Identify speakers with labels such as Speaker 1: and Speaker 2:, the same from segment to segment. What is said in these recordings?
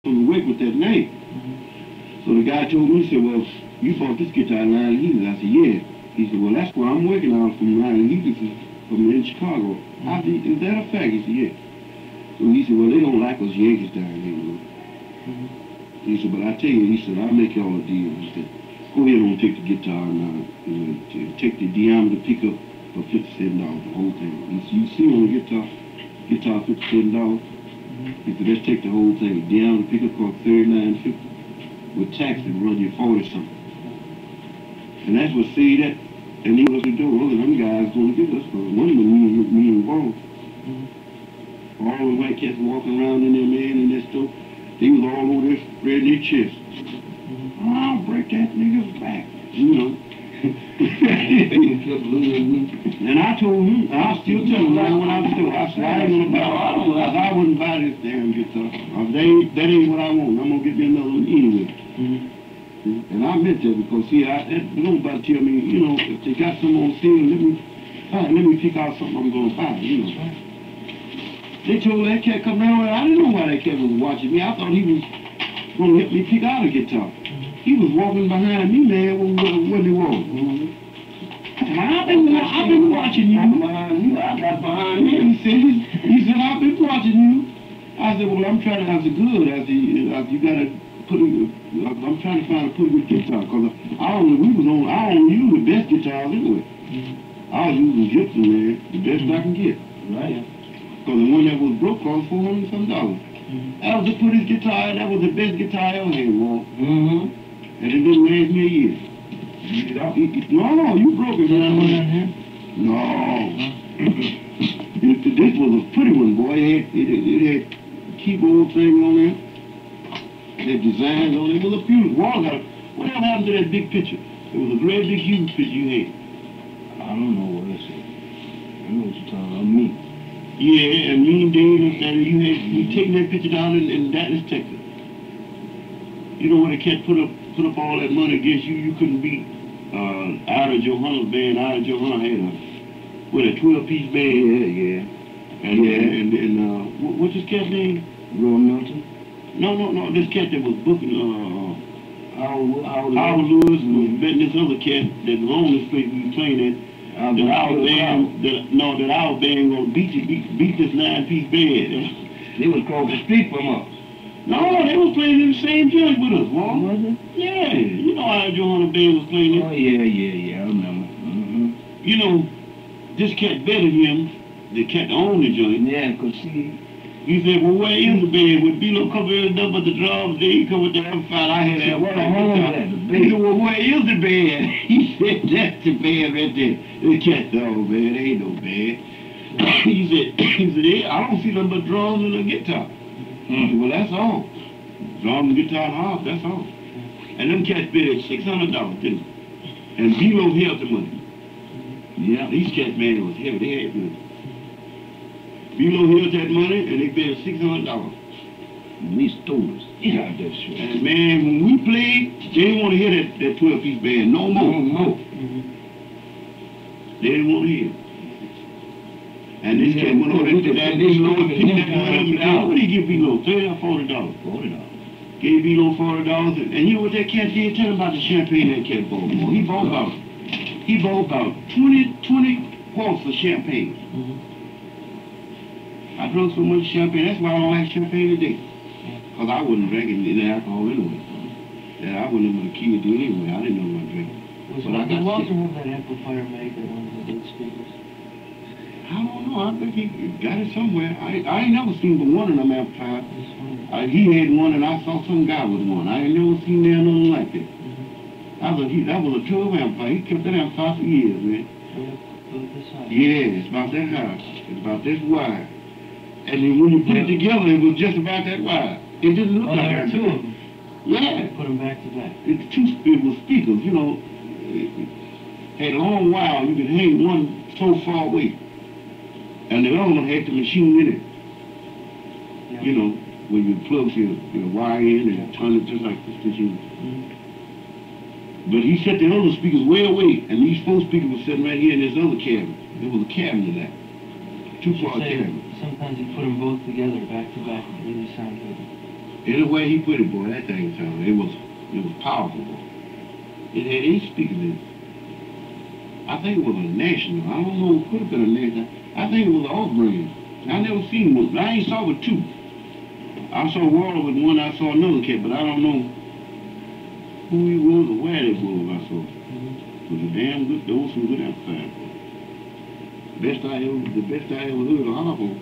Speaker 1: from the work with that name. So the guy told me, he said, well, you bought this guitar in Nine Heaters. I said, yeah. He said, well, that's where I'm working on from Nine Heaters from in Chicago. I said, is that a fact? He said, yeah. So he said, well, they don't like us Yankees down here, you know. He said, but I tell you, he said, I'll make y'all a deal. He said, go ahead and take the guitar and take the diameter pickup for $57, the whole thing. He said, you see on the guitar $57. He said, let's take the whole thing. Diameter pickup cost $39.50. With tax, it run you 40 something. And that's what see that. And he was the door. Look at them guys going to get us. One of them, me and Bo. All the white cats walking around in there, man, in that store. They was all over there spreading their chest. I'll break that nigga's back. You know. And I told him, and I still tell him, like when I was still, I said, I wouldn't buy this damn guitar. That ain't what I want. I'm going to get me another one anyway. And I meant that because, see, nobody tell me, you know, if they got some on sale, let me pick out something I'm going to buy, you know. They told that cat come down, I didn't know why that cat was watching me. I thought he was going to help me pick out a guitar. He was walking behind me, man, when he was. I've been watching you. I got behind him. He said, I've been watching you. I said, well, I'm trying to, I said, good. I said, you got to put I'm trying to find a pretty good guitar, because I don't use the best guitars anyway. I was using Gibson, man, the best I can get. Right. Because the one that was broke cost $400 some. That was the prettiest guitar, that was the best guitar I ever had, Walt. And it didn't last me a year. No, you broke it, man. No. This was a pretty one, boy. It had keyboard thing on there. It had designs on it. It was a beautiful wall. Whatever happened to that big picture? It was a great big huge picture you had.
Speaker 2: I don't know what it is. I know what you're talking about, me.
Speaker 1: Yeah, and me and Dave and you taking that picture down in Dallas, Texas. You know when the cat put up all that money against you, you couldn't beat Ida Johanna's band. Ida Johanna had a 12-piece band.
Speaker 2: Yeah.
Speaker 1: And what's this cat's name?
Speaker 2: Roy Milton.
Speaker 1: No. This cat that was booking
Speaker 2: Howard
Speaker 1: Lewis was betting this other cat that was on this place we was playing at. That our band gonna beat this 9-piece band.
Speaker 2: They was across the street from us.
Speaker 1: No, they was playing in the same joint with us, Walt.
Speaker 2: Was it?
Speaker 1: Yeah, you know how Johanna band was playing it.
Speaker 2: Oh yeah, I remember.
Speaker 1: You know, this cat betted him, the cat that owned the joint.
Speaker 2: Yeah, because
Speaker 1: he said, well, where is the band? Would Bilo come here and but the drums, then he come with the amplifier. I had that one. He said, well, where is the band? He said, that's the band right there. The cat said, oh, man, there ain't no band. He said, yeah, I don't see nothing but drums and a guitar. He said, well, that's all. Drums and guitar and harp, that's all. And them cats bid $600, didn't they? And Bilo held the money. Yeah, these cats, man, it was heavy. They had money. Bilo held that money, and they bid $600.
Speaker 2: We stole it. Yeah, that's right.
Speaker 1: And man, when we played, they didn't want to hear that 12-piece band no more. They didn't want to hear it. And this cat went over to that Bilo and picked that money up. What did he give Bilo? $30 or $40? $40. Gave Bilo $40, and you know what that cat did? Tell him about the champagne that cat bought. He bought about 20 quarts of champagne. I drank so much champagne, that's why I don't like champagne today. Because I wasn't drinking any alcohol anyway. Yeah, I wasn't with a kid anyway. I didn't know what I drank.
Speaker 3: But I got Walter have that amplifier made that one of the big speakers?
Speaker 1: I don't know. I think he got it somewhere. I ain't never seen but one of them amplifiers. He had one and I saw some guy with one. I ain't never seen nothing like that. That was a 12 amplifier. He kept that amplifier for years, man. Yeah, it's about that high. It's about this wide. And then when you put it together, it was just about that wide. It didn't look like that.
Speaker 3: Two of them.
Speaker 1: Yeah.
Speaker 3: Put them back to back.
Speaker 1: It was speakers, you know. It had a long while. You could hang one so far away. And the other one had the machine in it. Yeah. You know, when you plug your wire in and turn it just like this machine. But he set the other speakers way away, and these 4 speakers were sitting right here in this other cabinet. There was a cabinet in that. 2-part cabinet.
Speaker 3: Sometimes you put them both together, back to back, it really sounds good.
Speaker 1: Anyway he put it, boy, that thing sounded, it was powerful, boy. It had 8 speakers in it. I think it was a national. I don't know, it could have been a national. I think it was an off-brand. I never seen one. I ain't saw but 2. I saw Waller with one, I saw another cat, but I don't know who he was or where they was I saw. It was a damn good, those some good amplifiers. The best I ever heard a harp on.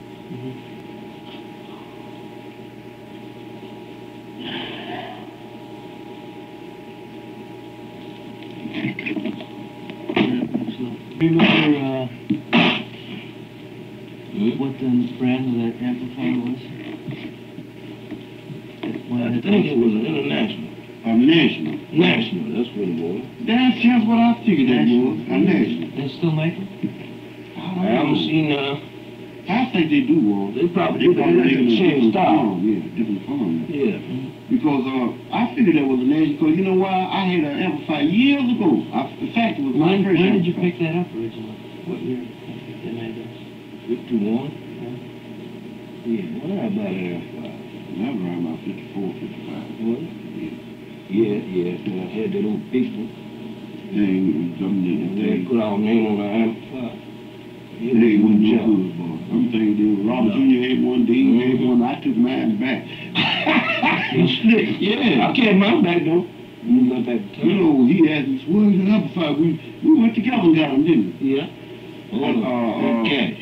Speaker 3: Remember what the brand of that amplifier was?
Speaker 2: I think it was an international.
Speaker 1: A national.
Speaker 2: National, that's what it was.
Speaker 1: That's just what I figured it was. A national.
Speaker 3: They still make it?
Speaker 2: I haven't seen,
Speaker 1: I think they do, Walt.
Speaker 2: they probably do that in the same style.
Speaker 1: Yeah, different form.
Speaker 2: Yeah.
Speaker 1: Because I figured that was a national, because you know why? I had an amplifier years ago. In fact, it was my
Speaker 3: When
Speaker 1: first
Speaker 3: did you
Speaker 1: amplifier.
Speaker 3: pick that up originally? What year they made that?
Speaker 2: 51? Yeah, what about that?
Speaker 1: That was around about 54, 55.
Speaker 2: What? Yeah, when I had that old big one.
Speaker 1: Thing, something that
Speaker 2: They
Speaker 1: thing.
Speaker 2: put our name on the amplifier. Yeah,
Speaker 1: They
Speaker 2: they
Speaker 1: wasn't
Speaker 2: wouldn't
Speaker 1: no
Speaker 2: jump.
Speaker 1: good, boy. I'm thinking they were Robert Jr. had one, Dave had one, I took mine back.
Speaker 2: You slick.
Speaker 1: Yeah.
Speaker 2: I carried mine back though. You got back to
Speaker 1: You know, he asked us, where's the amplifier? We went together and got them, didn't we?
Speaker 2: Yeah. Cash.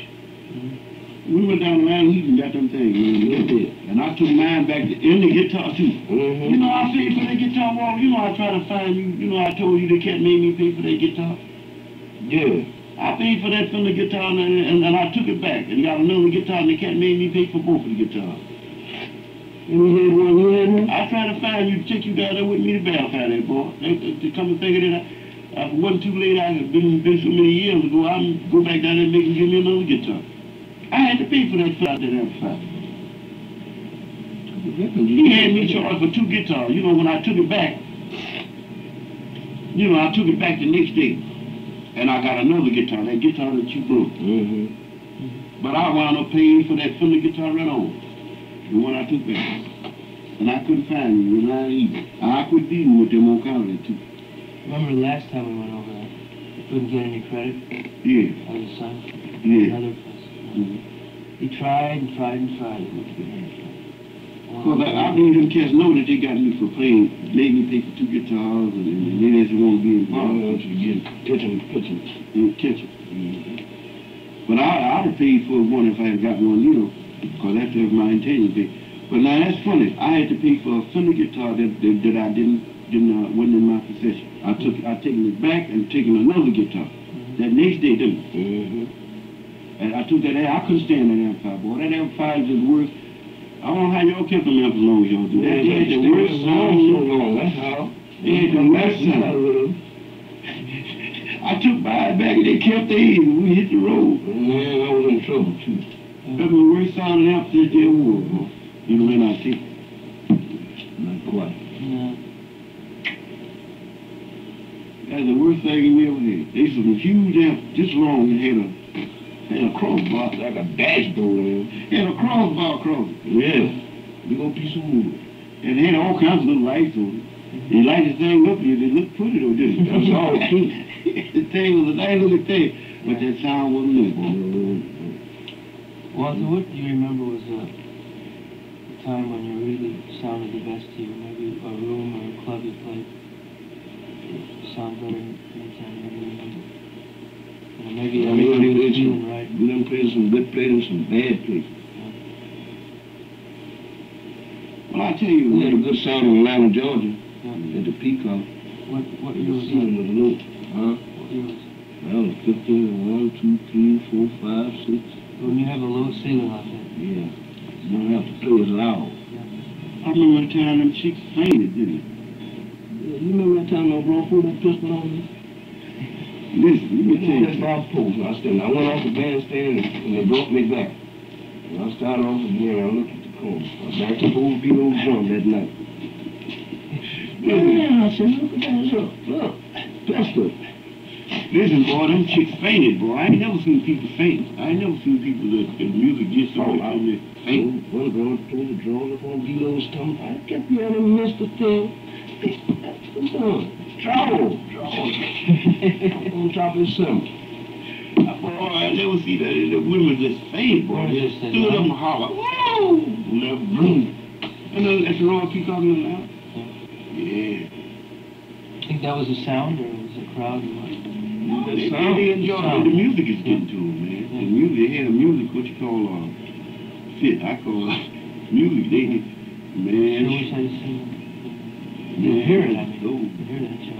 Speaker 1: We went down the line, he got them things, man. And I took mine back in the guitar too. You know, I paid for that guitar, Walt. You know, I tried to find you. You know, I told you the cat made me pay for that guitar.
Speaker 2: Yeah.
Speaker 1: I paid for that from the guitar, and I took it back and got another guitar, and the cat made me pay for both of the guitars.
Speaker 2: You had one, you had one?
Speaker 1: I tried to find you, take you down there with me to verify that, boy. To come and think of it, I wasn't too late. I had been so many years ago. I'm go back down there and make him give me another guitar. I had to pay for that for that amplifier. He had me charged for 2 guitars. You know, when I took it back, you know, I took it back the next day. And I got another guitar, that guitar that you broke. But I wound up paying for that Fender guitar right on. The one I took back. And I couldn't find you, and I either. I quit dealing with them on account of it too.
Speaker 3: Remember the last time we went over that? You couldn't get any credit
Speaker 1: Yeah,
Speaker 3: out of the son?
Speaker 1: yeah.
Speaker 3: Another place. He tried and tried and tried. It wouldn't get any credit.
Speaker 1: Because I made them cats know that they got me for playing, made me pay for 2 guitars, and they didn't want to be
Speaker 2: I
Speaker 1: involved.
Speaker 2: want you to get kitchen.
Speaker 1: In the kitchen. But I'd have paid for one if I had got one, you know, because that's just my intention. But now that's funny. I had to pay for a Fender guitar that I wasn't in my possession. I taken it back and taken another guitar. That next day, didn't I? And I took that. I couldn't stand that amplifier, boy. That amplifier is the worst. I don't know how y'all kept them amps as long as y'all do. That had the worst sound.
Speaker 2: So long, that's how.
Speaker 1: They had the worst sound. I took mine back and they kept theirs when we hit the road.
Speaker 2: Yeah, I was in trouble too.
Speaker 1: That was the worst sounding amp that there was, boy. You know, when I take.
Speaker 2: Not quite.
Speaker 3: No.
Speaker 1: That's the worst thing we ever had. They some huge amps, this long, and had a crossbar.
Speaker 2: Like a dashboard, man.
Speaker 1: Had a crossbar across it.
Speaker 2: Yeah. Big old piece of wood.
Speaker 1: And it had all kinds of little lights on it. You light the thing up, it looked pretty though, didn't it?
Speaker 2: That's all too.
Speaker 1: The thing was a nice little thing, but that sound wasn't it, boy.
Speaker 3: Walter, what do you remember was the time when you really sounded the best to you? Maybe a room or a club you played? Sound better than any time you ever remember? You know, maybe everybody was feeling right.
Speaker 2: We done played some good plays and some bad plays.
Speaker 1: Well, I tell you,
Speaker 2: We had a good sound in Atlanta, Georgia,
Speaker 3: Yeah.
Speaker 2: at the Peacock.
Speaker 3: What
Speaker 2: The
Speaker 3: year was
Speaker 2: sound
Speaker 3: that?
Speaker 2: was low. Huh?
Speaker 3: What year was it?
Speaker 2: That was 15, 1, 2, 3, 4, 5, 6.
Speaker 3: When you have a low ceiling like that.
Speaker 2: Yeah. You don't have to play as loud.
Speaker 1: I remember the time them chicks fainted, didn't you?
Speaker 2: Yeah, you remember that time I brought that pistol on me?
Speaker 1: Listen, let me tell
Speaker 2: That's
Speaker 1: you.
Speaker 2: my post. I went off the bandstand and they brought me back. And I started off again. I looked at the corner. I was back to old beat old drum that night. Yeah, I said, look at that, look, pistol.
Speaker 1: Listen, boy, them chicks fainted, boy. I ain't never seen people faint. I ain't never seen people that the music gets so much on me faint.
Speaker 2: One girl pulled the drone up on D-Lo's stomach. I kept hearing Mr. Thing. What's done? Trouble. On top of his stomach.
Speaker 1: Boy, I never see that. The women just faint, boy. They just stood up and holler. Whoa! Left boom. And then that's the wrong keep talking now. Yeah.
Speaker 3: I think that was the sound, or was the crowd?
Speaker 1: They enjoy it. The music is getting to them, man. The music, they had a music, what you call, fit. I call it music. They, man.
Speaker 3: Sure wish I'd seen it. You hear it, I mean. You hear that show.